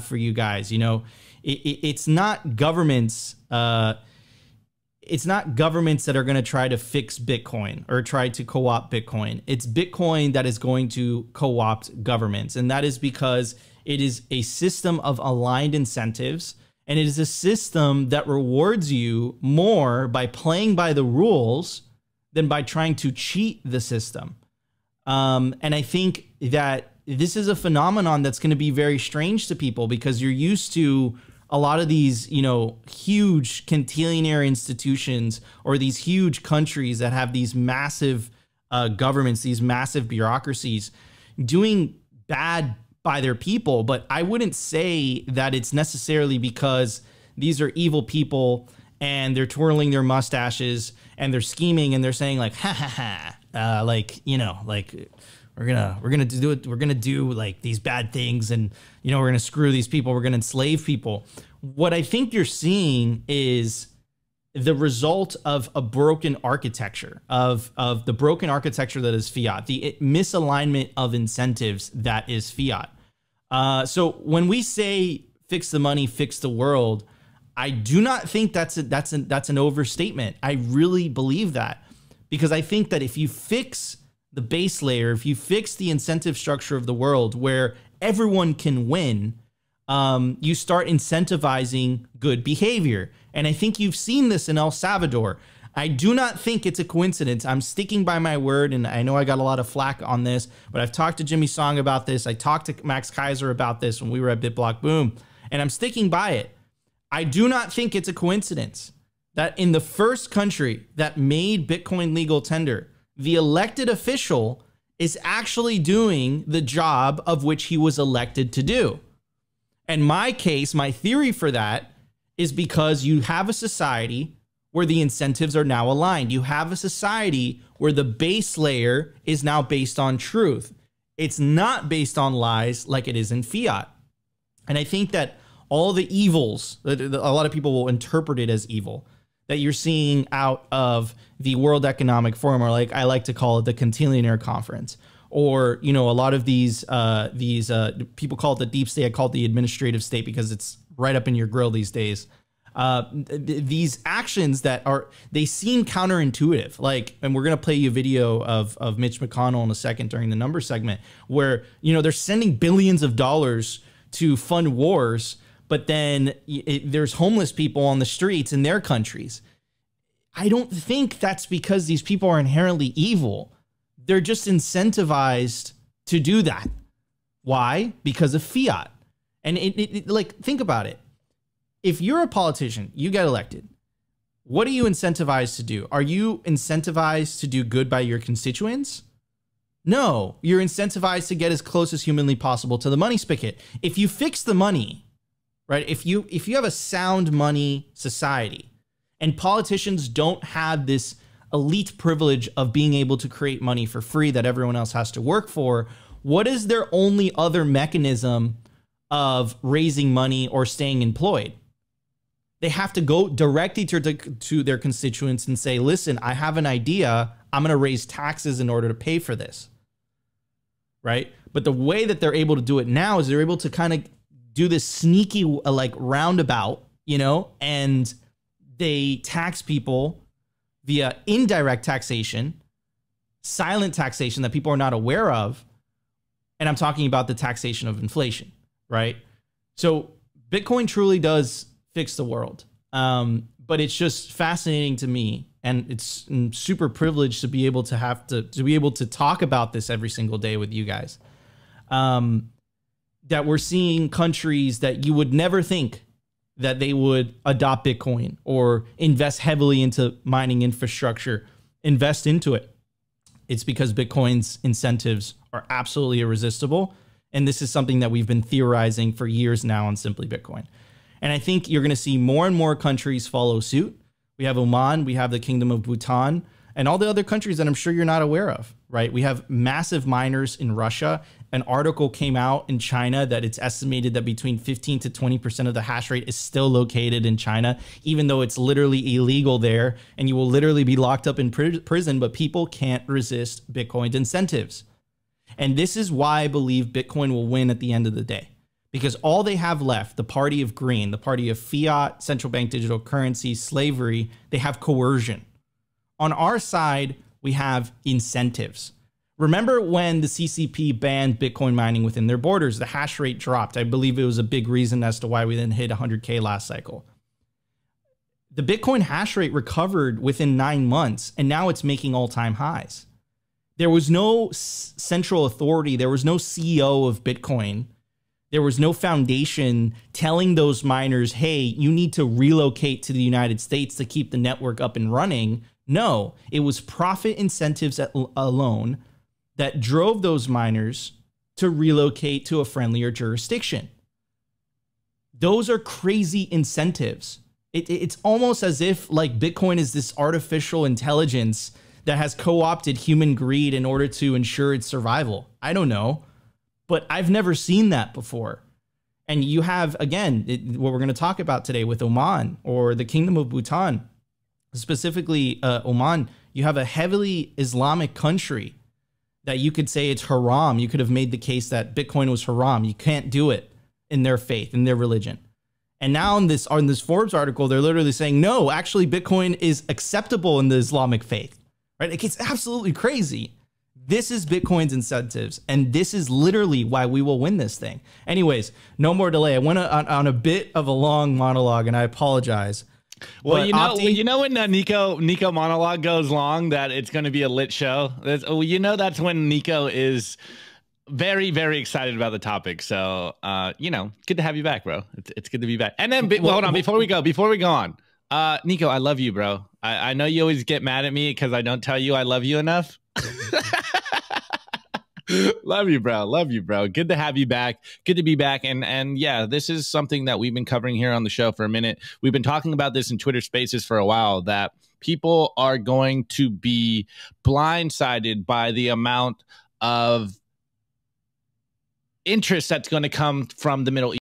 for you guys. You know, it's not governments. It's not governments that are going to try to fix Bitcoin or try to co-opt Bitcoin. It's Bitcoin that is going to co-opt governments. And that is because it is a system of aligned incentives. And it is a system that rewards you more by playing by the rules than by trying to cheat the system. And I think that this is a phenomenon that's going to be very strange to people because you're used to a lot of these, you know, huge quintillion institutions or these huge countries that have these massive governments, these massive bureaucracies doing bad by their people. But I wouldn't say that it's necessarily because these are evil people and they're twirling their mustaches and they're scheming and they're saying like, ha ha ha, like, you know, like we're gonna do it. We're gonna do like these bad things, and you know we're gonna screw these people. We're gonna enslave people. What I think you're seeing is the result of a broken architecture, of the broken architecture that is fiat, the misalignment of incentives that is fiat. So when we say fix the money, fix the world, I do not think that's an overstatement. I really believe that, because I think that if you fix the base layer, if you fix the incentive structure of the world where everyone can win, you start incentivizing good behavior. And I think you've seen this in El Salvador. I do not think it's a coincidence. I'm sticking by my word, and I know I got a lot of flack on this, but I've talked to Jimmy Song about this. I talked to Max Kaiser about this when we were at BitBlock Boom, and I'm sticking by it. I do not think it's a coincidence that in the first country that made Bitcoin legal tender, the elected official is actually doing the job of which he was elected to do. And my case, my theory for that is because you have a society where the incentives are now aligned. You have a society where the base layer is now based on truth. It's not based on lies like it is in fiat. And I think that all the evils, a lot of people will interpret it as evil, that you're seeing out of the World Economic Forum, or like I like to call it the Quintillionaire Conference, or, you know, a lot of these people call it the deep state. I call it the administrative state because it's right up in your grill these days. These actions that they seem counterintuitive, like, and we're going to play you a video of Mitch McConnell in a second during the number segment where, you know, they're sending billions of dollars to fund wars, but then there's homeless people on the streets in their countries. I don't think that's because these people are inherently evil. They're just incentivized to do that. Why? Because of fiat. And like, think about it. If you're a politician, you get elected, what are you incentivized to do? Are you incentivized to do good by your constituents? No, you're incentivized to get as close as humanly possible to the money spigot. If you fix the money, right? If you have a sound money society and politicians don't have this elite privilege of being able to create money for free that everyone else has to work for, what is their only other mechanism of raising money or staying employed? They have to go directly to their constituents and say, listen, I have an idea. I'm going to raise taxes in order to pay for this. Right? But the way that they're able to do it now is they're able to kind of do this sneaky like roundabout, you know, and they tax people via indirect taxation, silent taxation that people are not aware of. And I'm talking about the taxation of inflation, right? So Bitcoin truly does fix the world. But it's just fascinating to me, and it's super privileged to be able to talk about this every single day with you guys. That we're seeing countries that you would never think that they would adopt Bitcoin or invest heavily into mining infrastructure, invest into it. It's because Bitcoin's incentives are absolutely irresistible. And this is something that we've been theorizing for years now on Simply Bitcoin. And I think you're going to see more and more countries follow suit. We have Oman, we have the Kingdom of Bhutan, and all the other countries that I'm sure you're not aware of, right? We have massive miners in Russia. An article came out in China that it's estimated that between 15 to 20% of the hash rate is still located in China, even though it's literally illegal there, and you will literally be locked up in prison, but people can't resist Bitcoin's incentives. And this is why I believe Bitcoin will win at the end of the day. because all they have left, the party of green, the party of fiat, central bank digital currency, slavery, they have coercion. On our side, we have incentives. Remember when the CCP banned Bitcoin mining within their borders, the hash rate dropped. I believe it was a big reason as to why we then hit 100K last cycle. The Bitcoin hash rate recovered within 9 months, and now it's making all-time highs. There was no central authority. There was no CEO of Bitcoin. There was no foundation telling those miners, hey, you need to relocate to the United States to keep the network up and running. No, it was profit incentives alone that drove those miners to relocate to a friendlier jurisdiction. Those are crazy incentives. It's almost as if like Bitcoin is this artificial intelligence that has co-opted human greed in order to ensure its survival. I don't know, but I've never seen that before. And you have, again, what we're going to talk about today with Oman or the Kingdom of Bhutan, specifically Oman. You have a heavily Islamic country that you could say it's haram. You could have made the case that Bitcoin was haram. You can't do it in their faith, in their religion. And now on this Forbes article, they're literally saying, no, actually Bitcoin is acceptable in the Islamic faith, right? It gets absolutely crazy. This is Bitcoin's incentives, and this is literally why we will win this thing. Anyways, no more delay. I went on a bit of a long monologue, and I apologize. Well, you know when Nico monologue goes long, that it's going to be a lit show. That's when Nico is very, very excited about the topic. So, good to have you back, bro. It's good to be back. And then, hold on, before we go on, Nico, I love you, bro. I know you always get mad at me because I don't tell you I love you enough. Love you, bro. Love you, bro. Good to have you back. Good to be back. And yeah, this is something that we've been covering here on the show for a minute. We've been talking about this in Twitter Spaces for a while, that people are going to be blindsided by the amount of interest that's going to come from the Middle East.